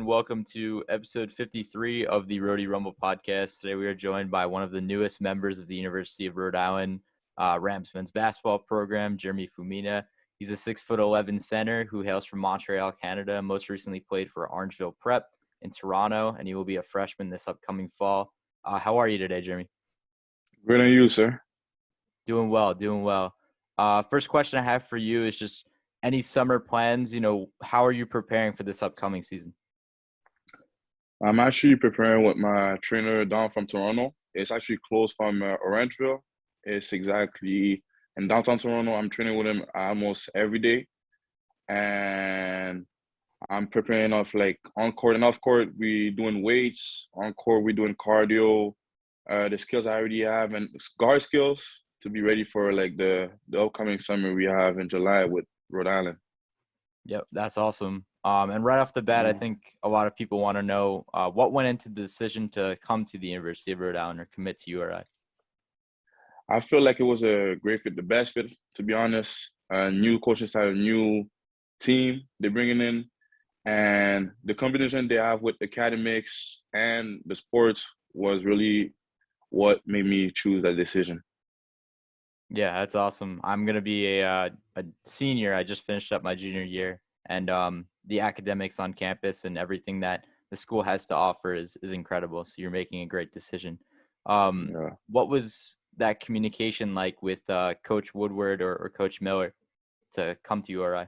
and welcome to episode 53 of the Rhody Rumble podcast. Today we are joined by one of the newest members of the University of Rhode Island Rams men's basketball program, Jeremy Foumena. He's a 6'11" center who hails from Montreal, Canada. Most recently played for Orangeville Prep in Toronto, and he will be a freshman this upcoming fall. How are you today, Jeremy? Good on you, sir. Doing well. First question I have for you is just any summer plans? How are you preparing for this upcoming season? I'm actually preparing with my trainer down from Toronto. It's actually close from Orangeville. It's exactly in downtown Toronto. I'm training with him almost every day. And I'm preparing off like on court and off court. We doing weights. On court, we doing cardio. The skills I already have and guard skills to be ready for like the upcoming summer we have in July with Rhode Island. Yep, that's awesome. And right off the bat, I think a lot of people want to know what went into the decision to come to the University of Rhode Island or commit to URI. I feel like it was a great fit, the best fit, to be honest. New coaching style, new team they're bringing in, and the combination they have with academics and the sports was really what made me choose that decision. Yeah, that's awesome. I'm going to be a senior. I just finished up my junior year, and the academics on campus and everything that the school has to offer is incredible. So you're making a great decision. What was that communication like with Coach Woodward or Coach Miller to come to URI?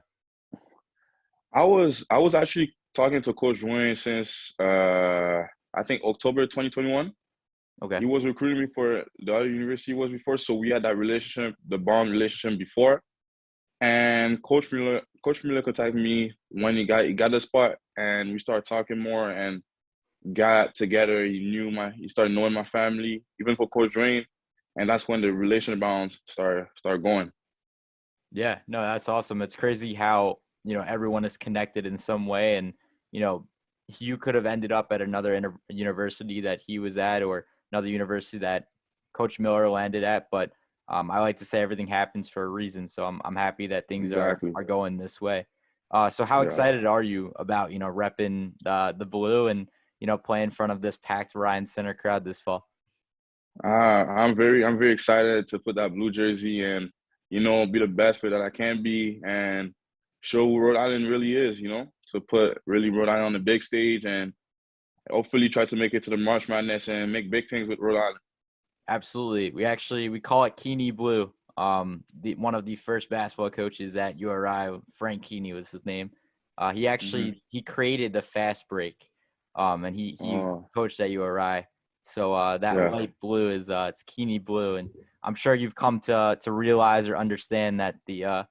I was actually talking to Coach Dwayne since I think October 2021. Okay. He was recruiting me for the other university he was before, so we had that relationship, the bond relationship before. And Coach Miller contacted me when he got the spot, and we started talking more and got together. He started knowing my family, even for Coach Dwayne, and that's when the relationship bounds started going. Yeah, no, that's awesome. It's crazy how everyone is connected in some way, and you could have ended up at another university that he was at, or another university that Coach Miller landed at, but I like to say everything happens for a reason. So I'm happy that things are going this way. So how excited are you about repping the blue and play in front of this packed Ryan Center crowd this fall? I'm very excited to put that blue jersey and be the best player that I can be and show who Rhode Island really is. To put really Rhode Island on the big stage and hopefully try to make it to the March Madness and make big things with Rhode Island. Absolutely. We call it Keeney Blue. One of the first basketball coaches at URI, Frank Keeney was his name. He created the fast break, and he coached at URI. So light blue is it's Keeney Blue, and I'm sure you've come to realize or understand that the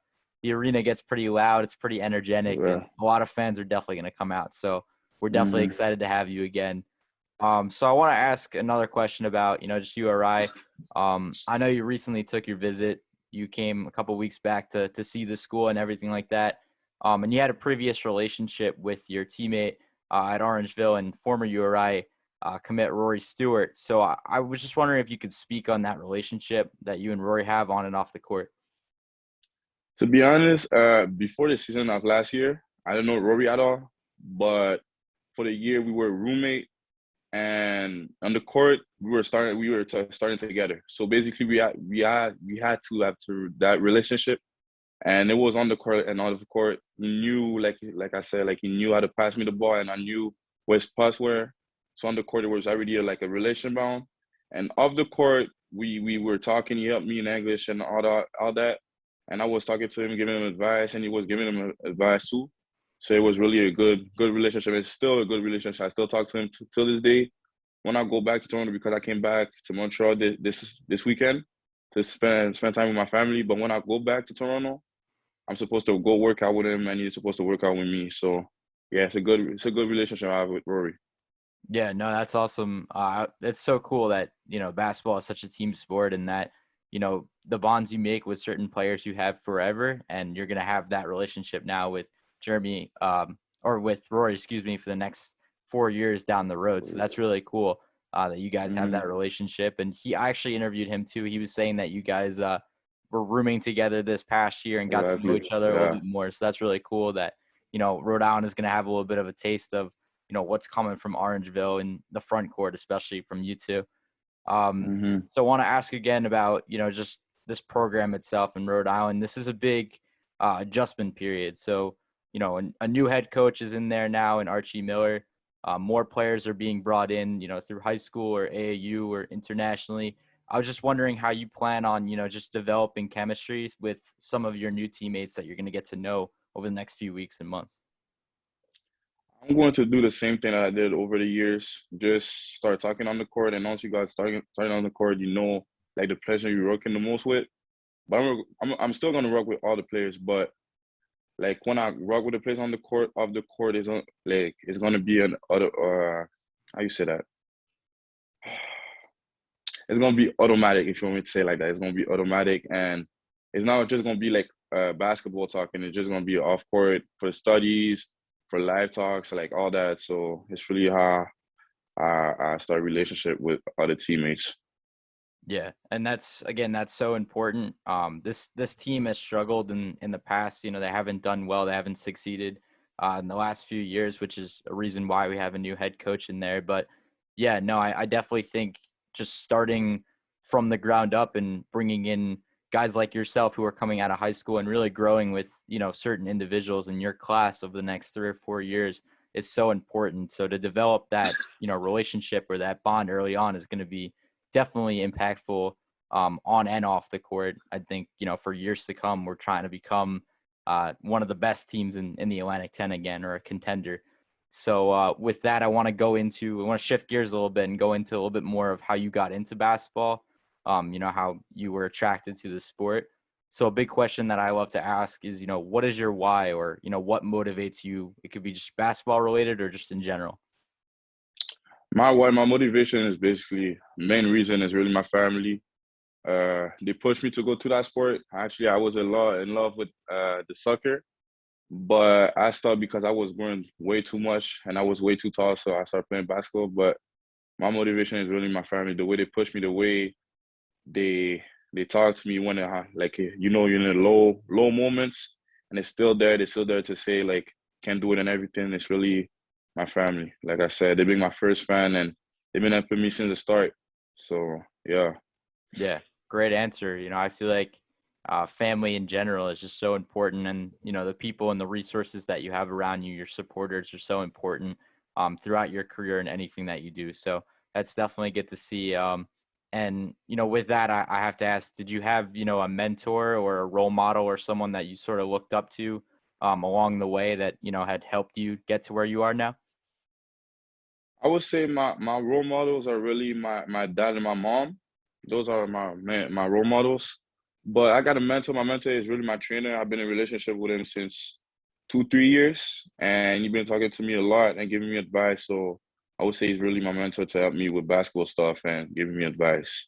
arena gets pretty loud. It's pretty energetic, and a lot of fans are definitely going to come out. So we're definitely excited to have you again. So I want to ask another question about, just URI. I know you recently took your visit. You came a couple weeks back to see the school and everything like that. And you had a previous relationship with your teammate at Orangeville and former URI commit Rory Stewart. So I was just wondering if you could speak on that relationship that you and Rory have on and off the court. To be honest, before the season of last year, I didn't know Rory at all. But for the year, we were roommate. And on the court, we were starting together. So basically, we had to have that relationship, and it was on the court and off the court. He knew, like I said, he knew how to pass me the ball, and I knew where his spots were. So on the court, it was already like a relation bound, and off the court, we were talking. He helped me in English and all that, and I was talking to him, giving him advice, and he was giving him advice too. So it was really a good relationship. It's still a good relationship. I still talk to him till this day. When I go back to Toronto, because I came back to Montreal this weekend to spend time with my family. But when I go back to Toronto, I'm supposed to go work out with him, and he's supposed to work out with me. So yeah, it's a good relationship I have with Rory. Yeah, no, that's awesome. It's so cool that basketball is such a team sport, and that the bonds you make with certain players you have forever, and you're gonna have that relationship now with Jeremy or with Rory, for the next 4 years down the road. So that's really cool that you guys have that relationship. And I actually interviewed him too. He was saying that you guys were rooming together this past year and got to know each other a little bit more. So that's really cool that Rhode Island is going to have a little bit of a taste of what's coming from Orangeville in the front court, especially from you two. Mm-hmm. So I want to ask again about, just this program itself in Rhode Island. This is a big adjustment period. So, a new head coach is in there now in Archie Miller. More players are being brought in, through high school or AAU or internationally. I was just wondering how you plan on, just developing chemistry with some of your new teammates that you're going to get to know over the next few weeks and months. I'm going to do the same thing that I did over the years. Just start talking on the court, and once you guys starting on the court, like the players you're working the most with. But I'm still gonna work with all the players, but like when I work with the players on the court, off the court is like it's gonna be an other how you say that? It's gonna be automatic, if you want me to say it like that. It's gonna be automatic, and it's not just gonna be like basketball talking. It's just gonna be off court for studies, for live talks, like all that. So it's really how I start a relationship with other teammates. Yeah, and that's so important. This team has struggled in the past. They haven't done well. They haven't succeeded in the last few years, which is a reason why we have a new head coach in there. But yeah, no, I definitely think just starting from the ground up and bringing in guys like yourself who are coming out of high school and really growing with certain individuals in your class over the next 3 or 4 years is so important. So to develop that relationship or that bond early on is going to be definitely impactful on and off the court. I think, for years to come, we're trying to become one of the best teams in the Atlantic 10 again, or a contender. So with that, I want to shift gears a little bit and go into a little bit more of how you got into basketball, how you were attracted to the sport. So a big question that I love to ask is, what is your why, or, what motivates you? It could be just basketball related or just in general. My motivation is basically, main reason is really my family. They pushed me to go to that sport. Actually, I was in love with the soccer, but I stopped because I was growing way too much and I was way too tall, so I started playing basketball. But my motivation is really my family. The way they push me, the way they they talk to me when like you're in the low moments, and it's still there. They're still there to say like can do it and everything. It's really my family. Like I said, they've been my first fan, and they've been helping me since the start. So yeah. Yeah, great answer. I feel like family in general is just so important, and the people and the resources that you have around you, your supporters, are so important throughout your career and anything that you do. So that's definitely good to see. And with that, I have to ask: did you have a mentor or a role model or someone that you sort of looked up to along the way that had helped you get to where you are now? I would say my role models are really my dad and my mom. Those are my role models. But I got a mentor. My mentor is really my trainer. I've been in a relationship with him since 2 3 years, and he's been talking to me a lot and giving me advice. So I would say he's really my mentor to help me with basketball stuff and giving me advice.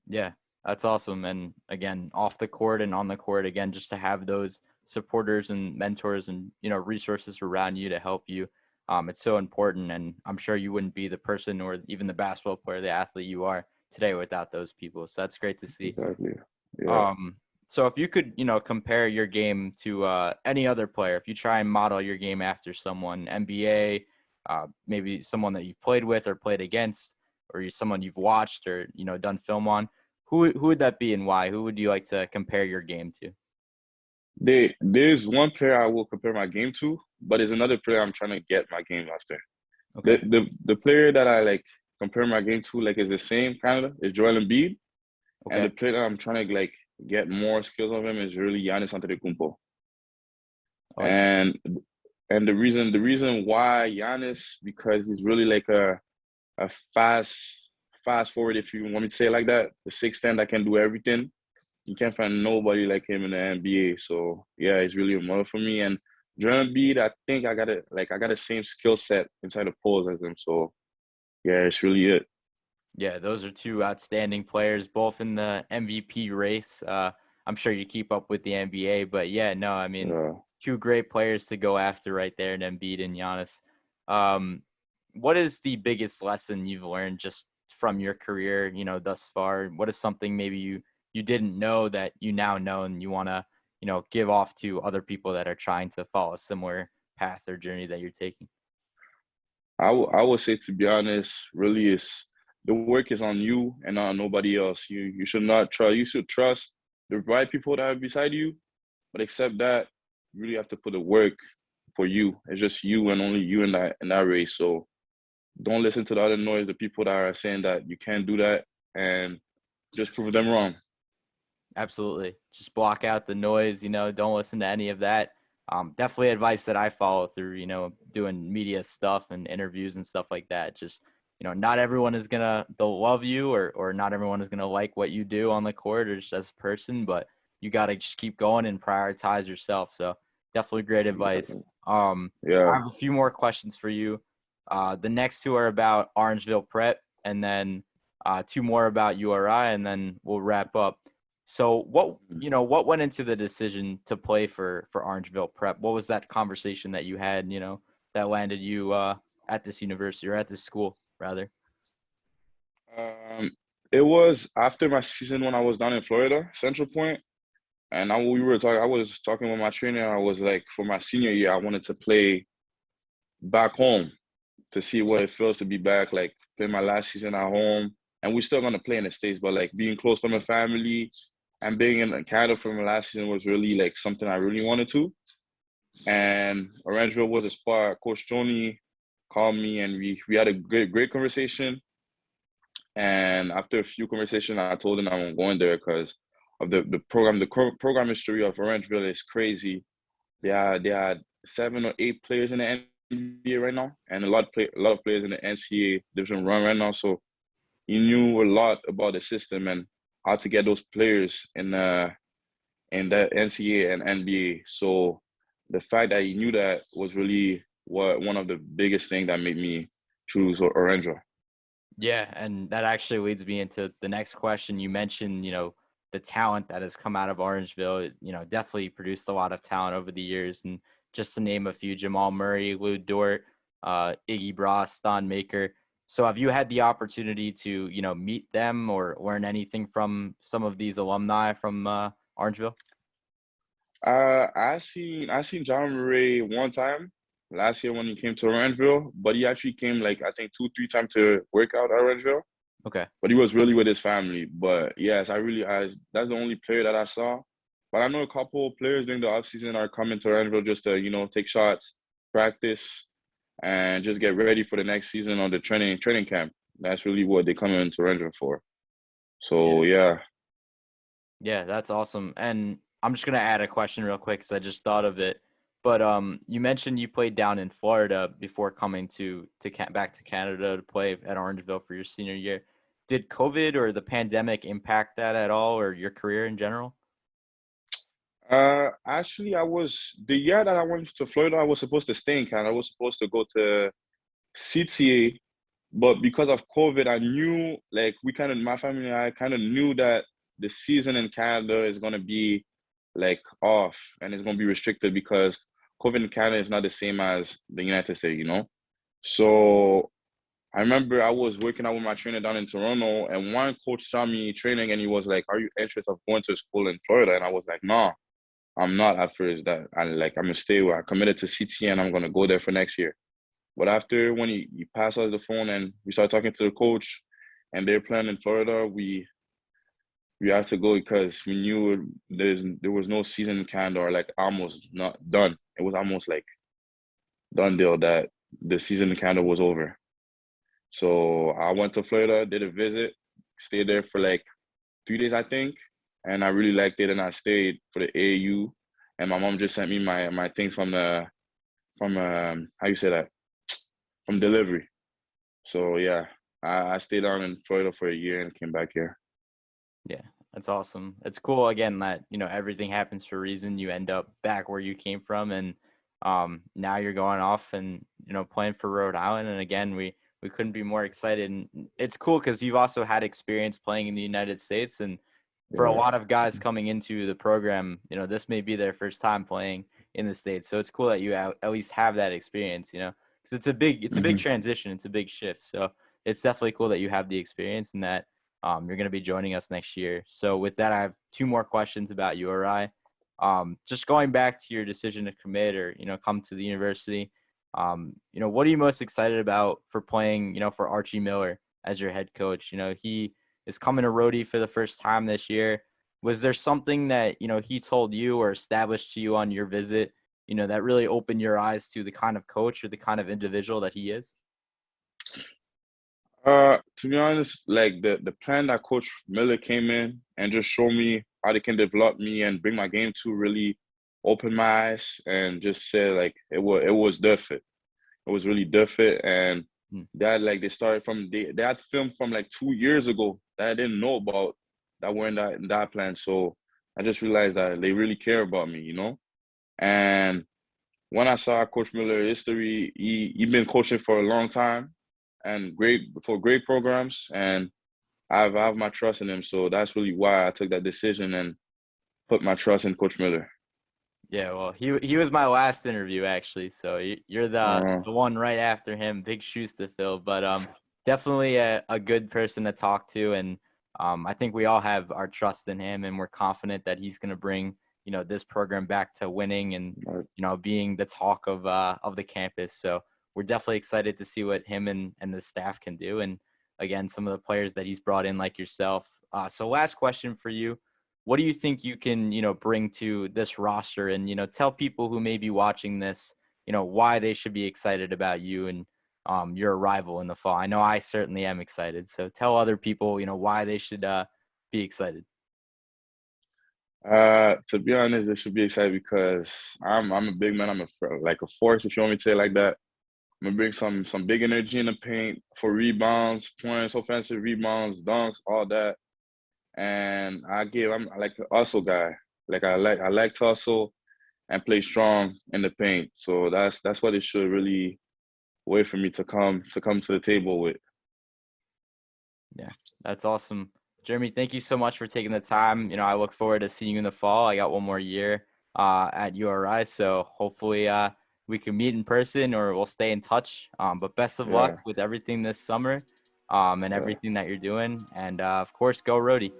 Yeah, that's awesome. And again, off the court and on the court, again, just to have those supporters and mentors and, resources around you to help you. It's so important. And I'm sure you wouldn't be the person or even the basketball player, the athlete you are today without those people. So that's great to see. Exactly. Yeah. Um, so if you could, compare your game to any other player, if you try and model your game after someone, NBA, maybe someone that you've played with or played against, or someone you've watched or, done film on, who would that be and why? Who would you like to compare your game to? There's one player I will compare my game to, but there's another player I'm trying to get my game after. Okay. The player that I like compare my game to like is the same kind of is Joel Embiid, and the Okay. player that I'm trying to like get more skills of him is really Giannis Antetokounmpo. I like that. And the reason why Giannis, because he's really like a fast forward, if you want me to say it like that, the 6'10" that can do everything. You can't find nobody like him in the NBA. So yeah, he's really a model for me. And Joel Embiid, I think I got the same skill set inside the post as him. So yeah, it's really it. Yeah, those are two outstanding players, both in the MVP race. I'm sure you keep up with the NBA, but yeah, no, I mean, Yeah. two great players to go after right there in Embiid and Giannis. Um, what is the biggest lesson you've learned just from your career, thus far? What is something maybe you didn't know that you now know and you want to, give off to other people that are trying to follow a similar path or journey that you're taking? I would say, to be honest, really is the work is on you and on nobody else. You should not trust. You should trust the right people that are beside you, but except that, you really have to put the work for you. It's just you and only you in that race. So don't listen to the other noise, the people that are saying that you can't do that, and just prove them wrong. Absolutely. Just block out the noise, don't listen to any of that. Definitely advice that I follow through, doing media stuff and interviews and stuff like that. Just, not everyone is they'll love you or not everyone is going to like what you do on the court or just as a person, but you got to just keep going and prioritize yourself. So definitely great advice. I Yeah. have a few more questions for you. The next two are about Orangeville Prep, and then two more about URI, and then we'll wrap up. So what went into the decision to play for Orangeville Prep? What was that conversation that you had, that landed you at this university or at this school rather? Um, it was after my season when I was down in Florida, Central Point, and we were talking. I was talking with my trainer. I was like, for my senior year, I wanted to play back home to see what it feels to be back, like play my last season at home. And we're still gonna play in the States, but like being close to my family and being in Canada for my last season was really like something I really wanted to. And Orangeville was a spot. Coach Tony called me and we had a great conversation. And after a few conversations, I told him I'm going there because of the program. The program history of Orangeville is crazy. They had 7 or 8 players in the NBA right now, and a lot of players in the NCAA Division I right now. So he knew a lot about the system and how to get those players in the NCAA and NBA. So the fact that he knew that was really one of the biggest things that made me choose Orangeville. Yeah, and that actually leads me into the next question. You mentioned, the talent that has come out of Orangeville, definitely produced a lot of talent over the years. And just to name a few, Jamal Murray, Lou Dort, Iggy Bras, Don Maker. So have you had the opportunity to, meet them or learn anything from some of these alumni from Orangeville? I seen John Murray one time last year when he came to Orangeville, but he actually came like I think 2 3 times to work out at Orangeville. Okay. But he was really with his family. But yes, I that's the only player that I saw. But I know a couple of players during the offseason are coming to Orangeville just to, take shots, practice, and just get ready for the next season on the training camp. That's really what they come into Orangeville for. Yeah. So yeah. Yeah, that's awesome. And I'm just gonna add a question real quick because I just thought of it. But you mentioned you played down in Florida before coming back to Canada to play at Orangeville for your senior year. Did COVID or the pandemic impact that at all, or your career in general? Actually, I was the year that I went to Florida. I was supposed to stay in Canada. I was supposed to go to CTA, but because of COVID, I knew like my family and I kind of knew that the season in Canada is gonna be like off and it's gonna be restricted because COVID in Canada is not the same as the United States. So I remember I was working out with my trainer down in Toronto, and one coach saw me training, and he was like, "Are you interested of going to school in Florida?" And I was like, "No, I'm not at first. That I'm gonna stay where I committed to CT, and I'm gonna go there for next year." But after when he passed us the phone and we started talking to the coach, and they're playing in Florida, we had to go because we knew there was no season in Canada or like almost not done. It was almost like done deal that the season in Canada was over. So I went to Florida, did a visit, stayed there for like 3 days, I think, and I really liked it. And I stayed for the AAU, and my mom just sent me my things from how you say that, from delivery. So yeah, I stayed down in Florida for a year and came back here. Yeah, that's awesome. It's cool again that, everything happens for a reason. You end up back where you came from and now you're going off and, playing for Rhode Island. And again, we couldn't be more excited. And it's cool because you've also had experience playing in the United States. And for a Yeah. lot of guys coming into the program, this may be their first time playing in the States. So it's cool that you at least have that experience, because it's a big Hmm. transition. It's a big shift. So it's definitely cool that you have the experience and that you're going to be joining us next year. So with that, I have two more questions about URI. Just going back to your decision to commit or, come to the university, What are you most excited about for playing, for Archie Miller as your head coach? He is coming to Rhody for the first time this year. Was there something that, he told you or established to you on your visit, that really opened your eyes to the kind of coach or the kind of individual that he is? To be honest, like the plan that Coach Miller came in and just showed me how they can develop me and bring my game to really open my eyes and just said like it was the fit. It was really the fit, and that like they started from they had film from like 2 years ago that I didn't know about that were in that plan. So I just realized that they really care about me, And when I saw Coach Miller's history, he been coaching for a long time and great programs, and I have my trust in him. So that's really why I took that decision and put my trust in Coach Miller. Yeah, well, he was my last interview actually, so you're the one right after him. Big shoes to fill, but definitely a good person to talk to, and I think we all have our trust in him, and we're confident that he's going to bring this program back to winning and being the talk of the campus. So we're definitely excited to see what him and the staff can do, and again, some of the players that he's brought in like yourself. So last question for you. What do you think you can, bring to this roster and, tell people who may be watching this, why they should be excited about you and your arrival in the fall? I know I certainly am excited. So tell other people, why they should be excited. To be honest, they should be excited because I'm a big man. I'm like a force, if you want me to say it like that. I'm gonna bring some big energy in the paint for rebounds, points, offensive rebounds, dunks, all that. And I'm like a hustle guy. Like I like to hustle and play strong in the paint. So that's what it should really wait for me to come to the table with. Yeah, that's awesome. Jeremy, thank you so much for taking the time. I look forward to seeing you in the fall. I got one more year at URI, so hopefully we can meet in person or we'll stay in touch. But best of luck Yeah. with everything this summer and Yeah. everything that you're doing. And of course, go Rhody.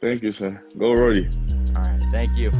Thank you, sir. Go Rhody. All right. Thank you.